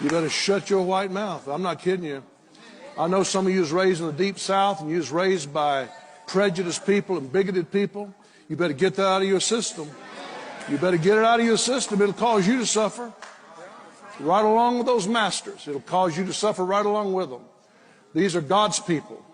You better shut your white mouth. I'm not kidding you. I know some of you was raised in the deep South and you was raised by prejudiced people and bigoted people. You better get that out of your system. You better get it out of your system. It'll cause you to suffer right along with those masters. It'll cause you to suffer right along with them. These are God's people.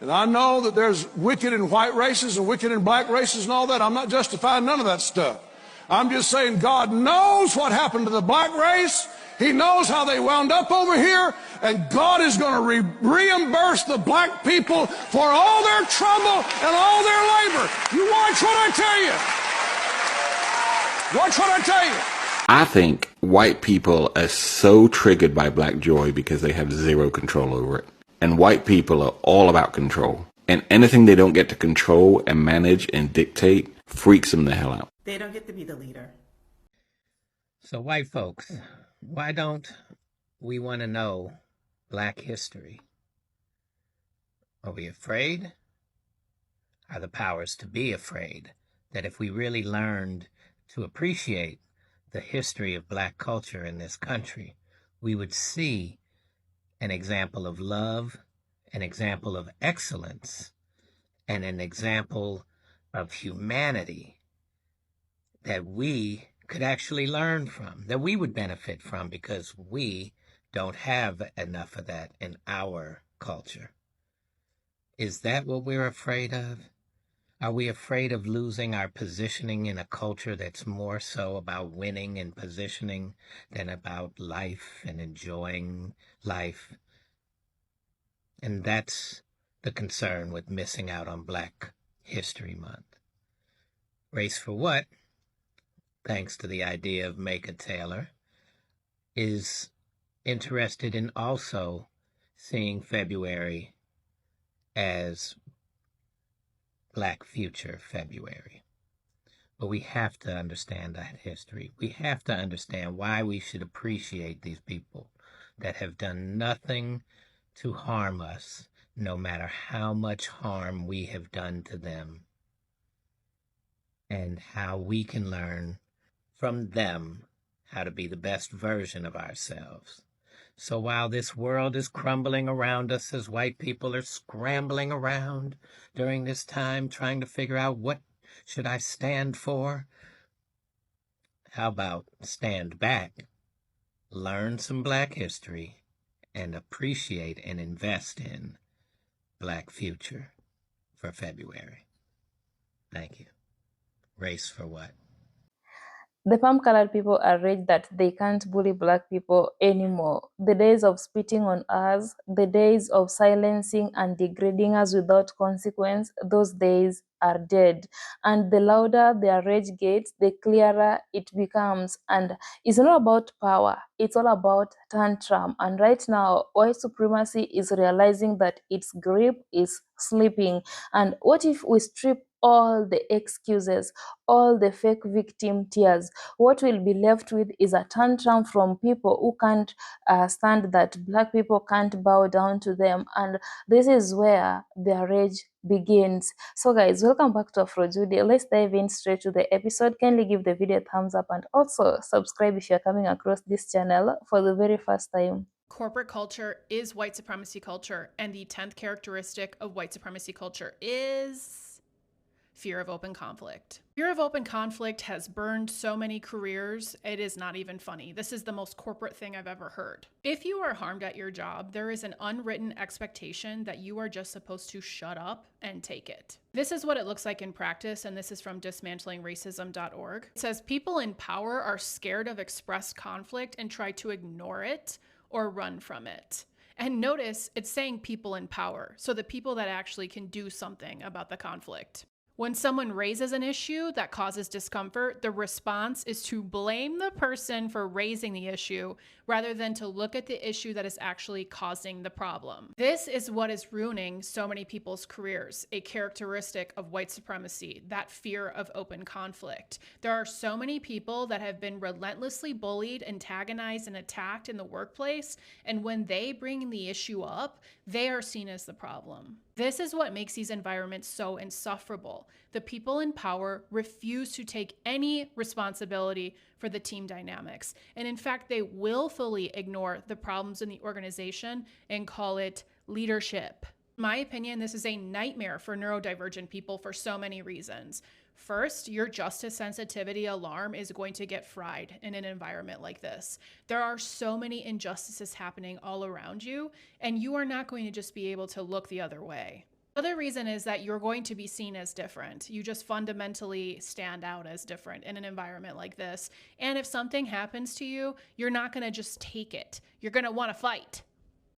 And I know that there's wicked in white races and wicked in black races and all that. I'm not justifying none of that stuff. I'm just saying God knows what happened to the black race. He knows how they wound up over here, and God is going to reimburse the black people for all their trouble and all their labor. You watch what I tell you. Watch what I tell you. I think white people are so triggered by black joy because they have zero control over it. And white people are all about control. And anything they don't get to control and manage and dictate freaks them the hell out. They don't get to be the leader. So white folks, why don't we want to know black history? Are we afraid? Are the powers to be afraid that if we really learned to appreciate the history of black culture in this country, we would see an example of love, an example of excellence, and an example of humanity that we could actually learn from, that we would benefit from, because we don't have enough of that in our culture. Is that what we're afraid of? Are we afraid of losing our positioning in a culture that's more so about winning and positioning than about life and enjoying life? And that's the concern with missing out on Black History Month. Race for What, thanks to the idea of Maker Taylor, is interested in also seeing February as Black Future February. But we have to understand that history. We have to understand why we should appreciate these people that have done nothing to harm us, no matter how much harm we have done to them, and how we can learn from them how to be the best version of ourselves. So while this world is crumbling around us as white people are scrambling around during this time trying to figure out what should I stand for, how about stand back, learn some Black history, and appreciate and invest in Black future for February. Thank you. Race for What? The palm-colored people are raged that they can't bully black people anymore. The days of spitting on us, the days of silencing and degrading us without consequence, those days are dead. And the louder their rage gets, the clearer it becomes. And it's not about power, it's all about tantrum. And right now, white supremacy is realizing that its grip is slipping. And what if we strip all the excuses, all the fake victim tears? What will be left with is a tantrum from people who can't stand that black people can't bow down to them. And this is where their rage begins. So guys, welcome back to Afrojudy. Let's dive in straight to the episode. Kindly give the video a thumbs up and also subscribe if you're coming across this channel for the very first time. Corporate culture is white supremacy culture, and the 10th characteristic of white supremacy culture is fear of open conflict. Fear of open conflict has burned so many careers, it is not even funny. This is the most corporate thing I've ever heard. If you are harmed at your job, there is an unwritten expectation that you are just supposed to shut up and take it. This is what it looks like in practice, and this is from dismantlingracism.org. It says people in power are scared of expressed conflict and try to ignore it or run from it. And notice it's saying people in power, so the people that actually can do something about the conflict. When someone raises an issue that causes discomfort, the response is to blame the person for raising the issue rather than to look at the issue that is actually causing the problem. This is what is ruining so many people's careers, a characteristic of white supremacy, that fear of open conflict. There are so many people that have been relentlessly bullied, antagonized, and attacked in the workplace, and when they bring the issue up, they are seen as the problem. This is what makes these environments so insufferable. The people in power refuse to take any responsibility for the team dynamics. And in fact, they willfully ignore the problems in the organization and call it leadership. In my opinion, this is a nightmare for neurodivergent people for so many reasons. First, your justice sensitivity alarm is going to get fried in an environment like this. There are so many injustices happening all around you, and you are not going to just be able to look the other way. The other reason is that you're going to be seen as different. You just fundamentally stand out as different in an environment like this. And if something happens to you, you're not going to just take it. You're going to want to fight.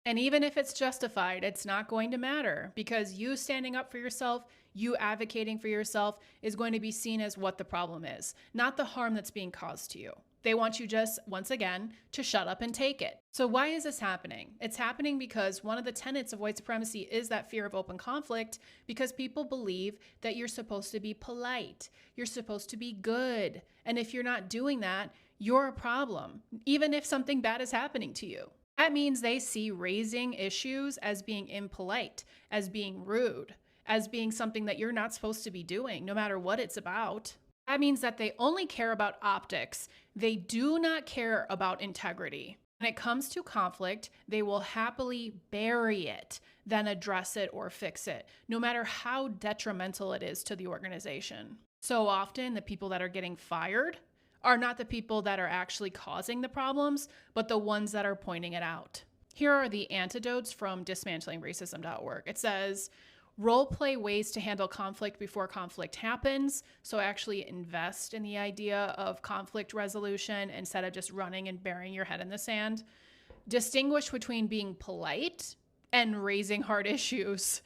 And even if it's justified, it's not going to matter, because you standing up for yourself, you advocating for yourself is going to be seen as what the problem is, not the harm that's being caused to you. They want you just, once again, to shut up and take it. So why is this happening? It's happening because one of the tenets of white supremacy is that fear of open conflict, because people believe that you're supposed to be polite, you're supposed to be good. And if you're not doing that, you're a problem, even if something bad is happening to you. That means they see raising issues as being impolite, as being rude, as being something that you're not supposed to be doing, no matter what it's about. That means that they only care about optics. They do not care about integrity. When it comes to conflict, they will happily bury it, then address it or fix it, no matter how detrimental it is to the organization. So often, the people that are getting fired are not the people that are actually causing the problems, but the ones that are pointing it out. Here are the antidotes from dismantlingracism.org. It says, role play ways to handle conflict before conflict happens. So actually invest in the idea of conflict resolution instead of just running and burying your head in the sand. Distinguish between being polite and raising hard issues.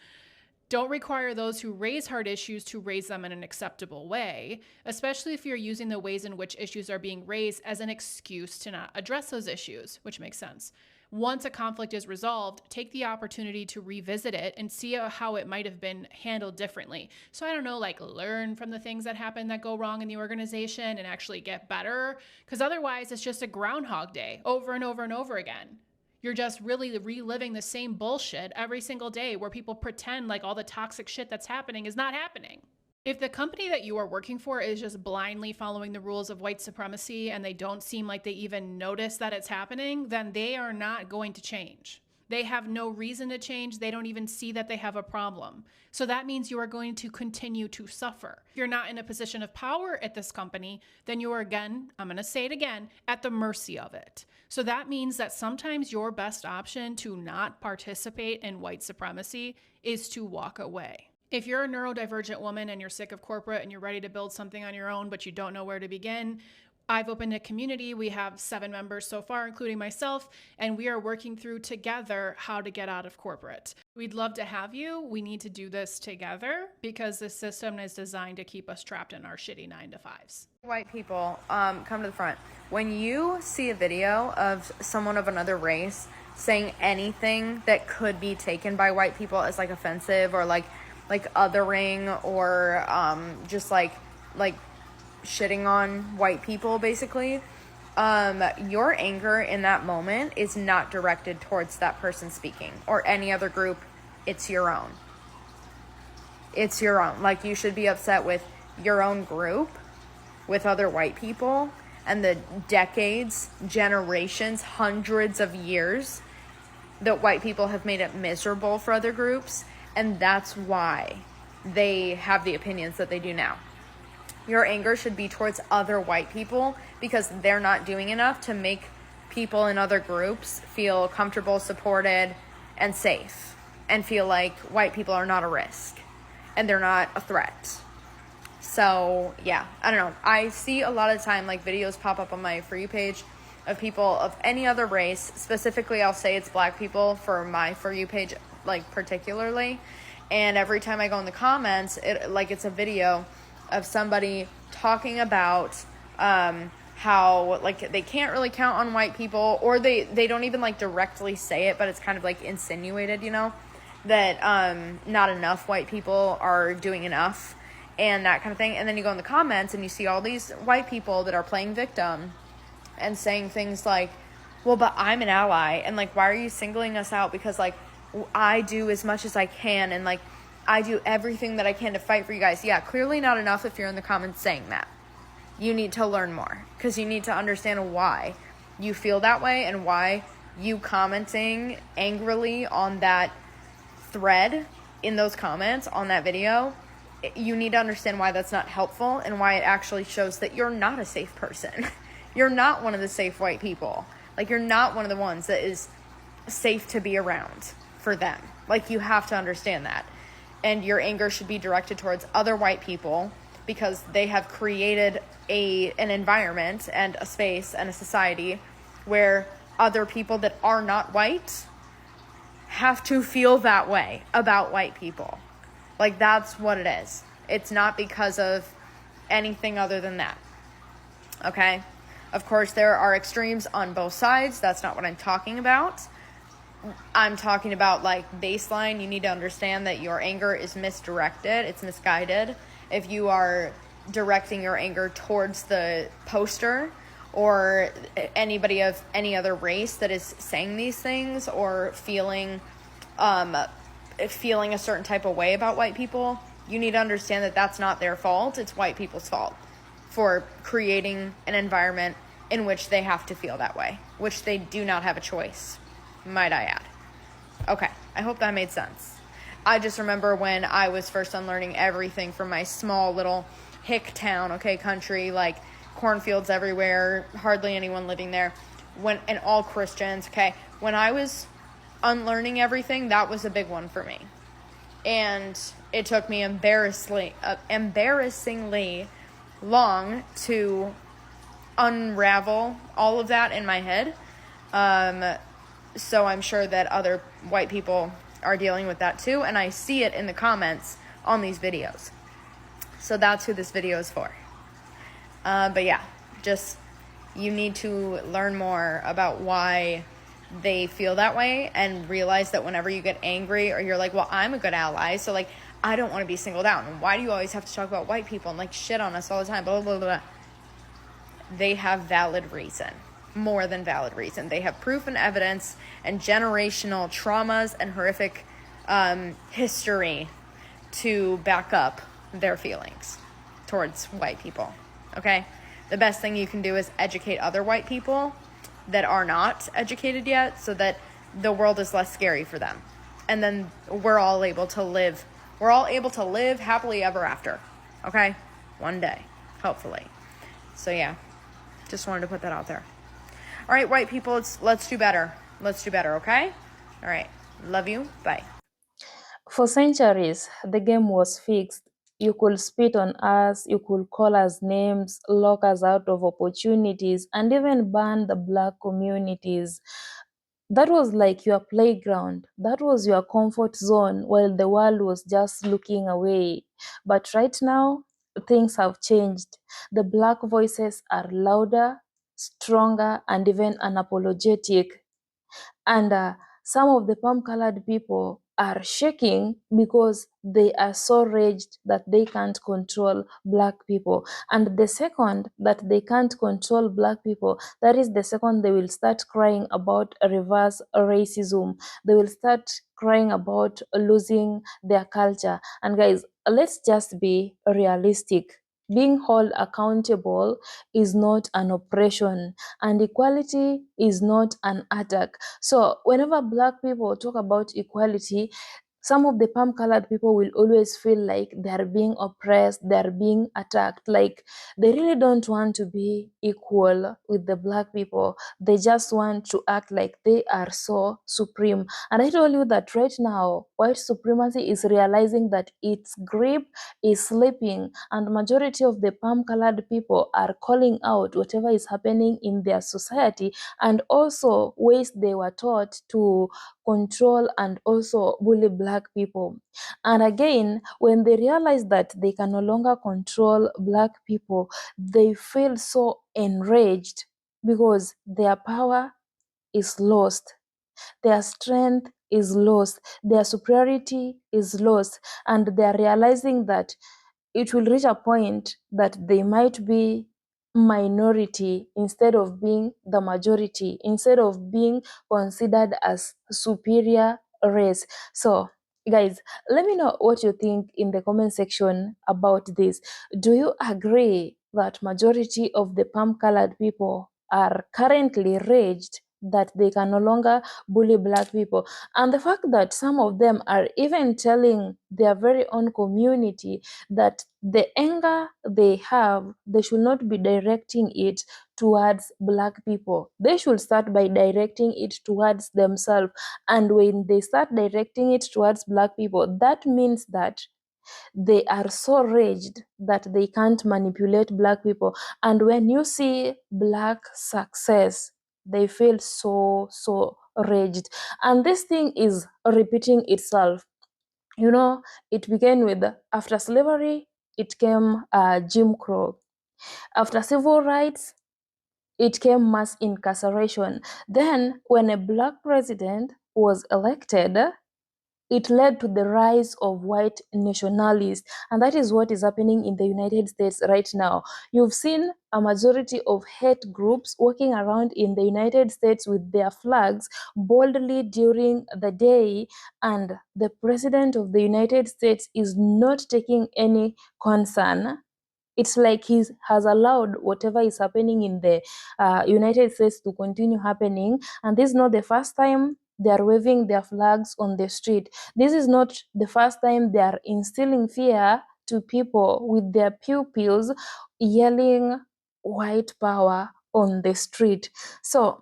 Don't require those who raise hard issues to raise them in an acceptable way, especially if you're using the ways in which issues are being raised as an excuse to not address those issues, which makes sense. Once a conflict is resolved, take the opportunity to revisit it and see how it might have been handled differently. So I don't know, like learn from the things that happen that go wrong in the organization and actually get better, because otherwise it's just a Groundhog Day over and over and over again. You're just really reliving the same bullshit every single day where people pretend like all the toxic shit that's happening is not happening. If the company that you are working for is just blindly following the rules of white supremacy and they don't seem like they even notice that it's happening, then they are not going to change. They have no reason to change. They don't even see that they have a problem. So that means you are going to continue to suffer. If you're not in a position of power at this company, then you are, again, I'm going to say it again, at the mercy of it. So that means that sometimes your best option to not participate in white supremacy is to walk away. If you're a neurodivergent woman and you're sick of corporate and you're ready to build something on your own, but you don't know where to begin, I've opened a community. We have 7 members so far, including myself, and we are working through together how to get out of corporate. We'd love to have you. We need to do this together because this system is designed to keep us trapped in our shitty 9-to-5s. White people, come to the front. When you see a video of someone of another race saying anything that could be taken by white people as like offensive or like othering or just like shitting on white people, basically, your anger in that moment is not directed towards that person speaking or any other group. It's your own. It's your own. Like, you should be upset with your own group, with other white people, and the decades, generations, hundreds of years that white people have made it miserable for other groups, and that's why they have the opinions that they do now. Your anger should be towards other white people because they're not doing enough to make people in other groups feel comfortable, supported, and safe, and feel like white people are not a risk and they're not a threat. So yeah, I don't know. I see a lot of time like videos pop up on my For You page of people of any other race. Specifically, I'll say it's black people for my For You page, like particularly. And every time I go in the comments, it's a video of somebody talking about how like they can't really count on white people, or they don't even like directly say it, but it's kind of like insinuated, you know, that not enough white people are doing enough and that kind of thing. And then you go in the comments and you see all these white people that are playing victim and saying things like, well, but I'm an ally, and like, why are you singling us out because like I do as much as I can, and like I do everything that I can to fight for you guys. Yeah, clearly not enough if you're in the comments saying that. You need to learn more, because you need to understand why you feel that way and why you commenting angrily on that thread in those comments on that video, you need to understand why that's not helpful and why it actually shows that you're not a safe person. You're not one of the safe white people. Like, you're not one of the ones that is safe to be around for them. Like, you have to understand that. And your anger should be directed towards other white people, because they have created an environment and a space and a society where other people that are not white have to feel that way about white people. Like, that's what it is. It's not because of anything other than that. Okay? Of course, there are extremes on both sides. That's not what I'm talking about. I'm talking about, like, baseline. You need to understand that your anger is misdirected. It's misguided. If you are directing your anger towards the poster or anybody of any other race that is saying these things, or feeling a certain type of way about white people, you need to understand that that's not their fault. It's white people's fault for creating an environment in which they have to feel that way, which they do not have a choice, might I add. Okay, I hope that made sense. I just remember when I was first unlearning everything from my small little hick town, okay, country, like cornfields everywhere, hardly anyone living there, and all Christians, okay. When I was unlearning everything, that was a big one for me. And it took me embarrassingly long to unravel all of that in my head. So I'm sure that other white people are dealing with that too, and I see it in the comments on these videos. So that's who this video is for. But yeah, just, you need to learn more about why they feel that way, and realize that whenever you get angry, or you're like, well, I'm a good ally, so like, I don't want to be singled out, and why do you always have to talk about white people and like shit on us all the time, blah, blah, blah, blah. They have valid reason. More than valid reason. They have proof and evidence and generational traumas and horrific history to back up their feelings towards white people. Okay? The best thing you can do is educate other white people that are not educated yet, so that the world is less scary for them. And then we're all able to live happily ever after. Okay? One day. Hopefully. So yeah. Just wanted to put that out there. All right, white people, let's do better. Let's do better, okay? All right. Love you. Bye. For centuries, the game was fixed. You could spit on us, you could call us names, lock us out of opportunities, and even ban the Black communities. That was like your playground. That was your comfort zone while the world was just looking away. But right now, things have changed. The Black voices are louder, stronger, and even unapologetic. And some of the palm-colored people are shaking because they are so raged that they can't control Black people. And the second that they can't control Black people, that is the second they will start crying about reverse racism. They will start crying about losing their culture. And guys, let's just be realistic. Being held accountable is not an oppression, and equality is not an attack. So whenever Black people talk about equality, some of the palm-colored people will always feel like they're being oppressed, they're being attacked. Like, they really don't want to be equal with the Black people. They just want to act like they are so supreme. And I told you that right now, white supremacy is realizing that its grip is slipping, and majority of the palm-colored people are calling out whatever is happening in their society, and also ways they were taught to control and also bully Black people. And again, when they realize that they can no longer control Black people, they feel so enraged because their power is lost. Their strength is lost, their superiority is lost, and they are realizing that it will reach a point that they might be minority instead of being the majority, instead of being considered as superior race. So guys, let me know what you think in the comment section about this. Do you agree that majority of the palm colored people are currently raged that they can no longer bully black people? And the fact that some of them are even telling their very own community that the anger they have, they should not be directing it towards black people. They should start by directing it towards themselves. And when they start directing it towards black people, that means that they are so raged that they can't manipulate black people. And when you see black success, they feel so raged. And this thing is repeating itself. You know, it began with after slavery, it came Jim Crow. After civil rights, it came mass incarceration. Then, when a black president was elected, it led to the rise of white nationalists. And that is what is happening in the United States right now. You've seen a majority of hate groups walking around in the United States with their flags boldly during the day, and the president of the United States is not taking any concern. It's like he has allowed whatever is happening in the United States to continue happening. And this is not the first time they are waving their flags on the street. This is not the first time they are instilling fear to people with their pupils yelling white power on the street. So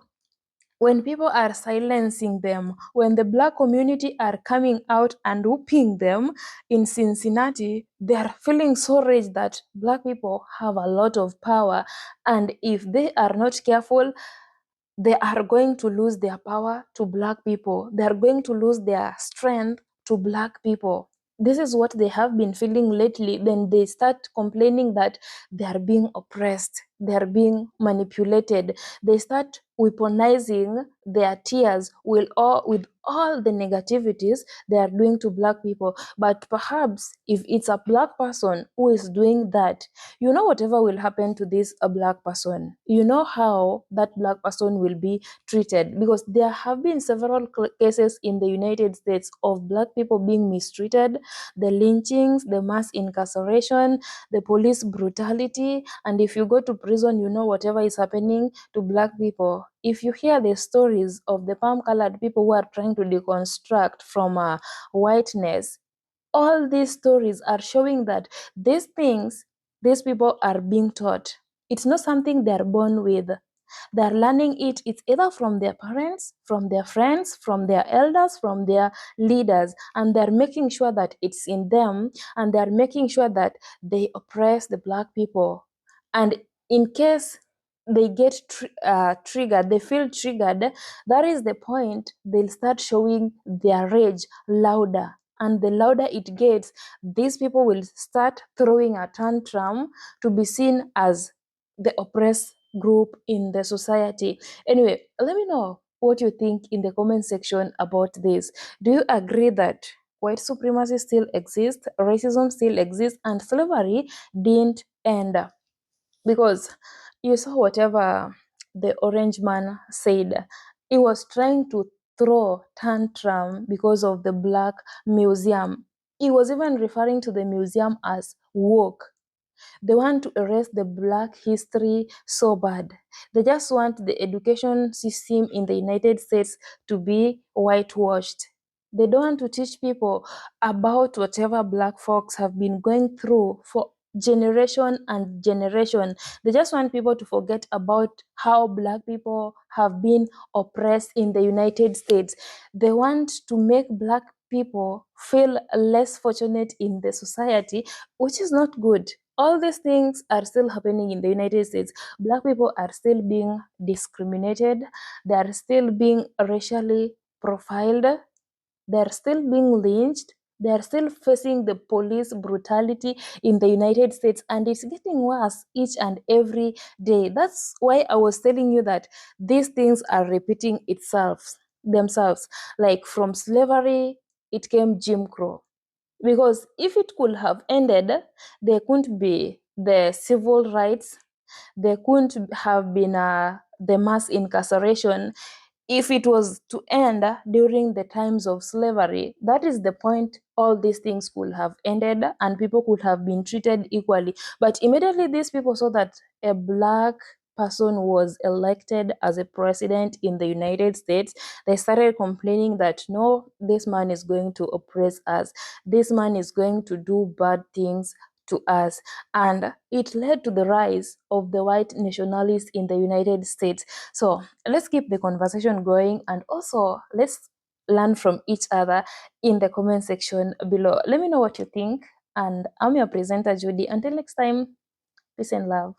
when people are silencing them, when the black community are coming out and whooping them in Cincinnati, they are feeling so raged that black people have a lot of power. And if they are not careful, they are going to lose their power to black people. They are going to lose their strength to black people. This is what they have been feeling lately. Then they start complaining that they are being oppressed, they are being manipulated. They start weaponizing their tears with all the negativities they are doing to black people. But perhaps if it's a black person who is doing that, you know whatever will happen to this a black person, you know how that black person will be treated, because there have been several cases in the United States of black people being mistreated, the lynchings, the mass incarceration, the police brutality. And if you go to prison, you know whatever is happening to black people. If you hear the stories of the palm colored people who are trying to deconstruct from whiteness, all these stories are showing that these things, these people are being taught. It's not something they're born with. They're learning it. It's either from their parents, from their friends, from their elders, from their leaders, and they're making sure that it's in them, and they're making sure that they oppress the black people. And in case they get triggered, they feel triggered, that is the point they'll start showing their rage louder. And the louder it gets, these people will start throwing a tantrum to be seen as the oppressed group in the society. Anyway, let me know what you think in the comment section about this. Do you agree that white supremacy still exists, racism still exists, and slavery didn't end? Because you saw whatever the orange man said. He was trying to throw tantrum because of the black museum. He was even referring to the museum as woke. They want to erase the black history so bad. They just want the education system in the United States to be whitewashed. They don't want to teach people about whatever black folks have been going through for generation and generation. They just want people to forget about how black people have been oppressed in the United States. They want to make black people feel less fortunate in the society, which is not good. All these things are still happening in the United States. Black people are still being discriminated. They are still being racially profiled. They are still being lynched. They are still facing the police brutality in the United States, and it's getting worse each and every day. That's why I was telling you that these things are repeating themselves. Like from slavery, it came Jim Crow. Because if it could have ended, there couldn't be the civil rights, there couldn't have been the mass incarceration. if it was to end during the times of slavery, that is the point all these things could have ended and people could have been treated equally. But immediately these people saw that a black person was elected as a president in the United States, they started complaining that no, this man is going to oppress us, this man is going to do bad things to us. And it led to the rise of the white nationalists in the United States. So let's keep the conversation going, and also let's learn from each other in the comment section below. Let me know what you think, and I'm your presenter, Judy. Until next time, peace and love.